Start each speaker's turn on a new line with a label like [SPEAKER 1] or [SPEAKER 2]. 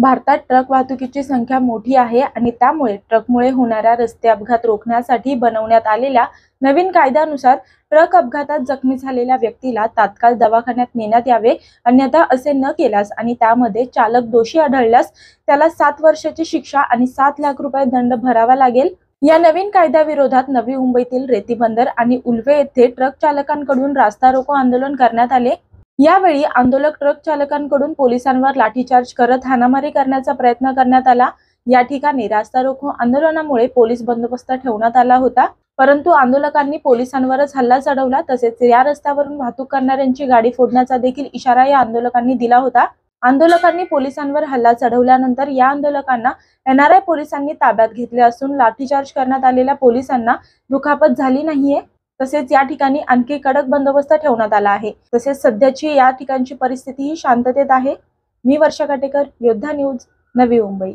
[SPEAKER 1] भारतात ट्रक वाहतुकीची संख्या मोठी आहे आणि त्यामुळे ट्रकमुळे होणाऱ्या रस्ते अपघात रोखण्यासाठी बनवण्यात आलेल्या नवीन कायद्यानुसार ट्रक अपघातात जखमी झालेल्या व्यक्तीला तात्काळ दवाखान्यात नेण्यात यावे, अन्यथा असे न केल्यास आणि त्यामध्ये चालक दोषी आढळल्यास त्याला 7 वर्षाची शिक्षा आणि 7 लाख रुपये दंड भरावा लागेल। या नवीन कायद्याविरोधात नवी मुंबईतील रेती बंदर आणि उल्वे येथे ट्रक चालकांकडून रास्ता रोको आंदोलन करण्यात आले। यावेळी आंदोलक ट्रक चालकांकडून पोलिसांवर लाठीचार्ज करत हाणामारी करण्याचा प्रयत्न करण्यात आला। या ठिकाणी रास्ता रोको आंदोलनामुळे पोलीस बंदोबस्त ठेवण्यात आला होता, परंतु आंदोलकांनी पोलिसांवरच हल्ला चढवला। तसेच या रस्त्यावरून वाहतूक करणाऱ्यांची गाडी फोडण्याचा देखील इशारा या आंदोलकांनी दिला होता। आंदोलकांनी पोलिसांवर हल्ला चढवल्यानंतर या आंदोलकांना NRI पोलिसांनी ताब्यात घेतले असून लाठीचार्ज करण्यात आलेल्या पोलिसांना दुखापत झाली नाहीये। तसेच या ठिकाणी आणखी कडक बंदोबस्त ठेवण्यात आला आहे। तसेच सध्याची या ठिकाणची परिस्थिती ही शांततेत आहे। मी वर्षा काटेकर, योद्धा न्यूज, नवी मुंबई।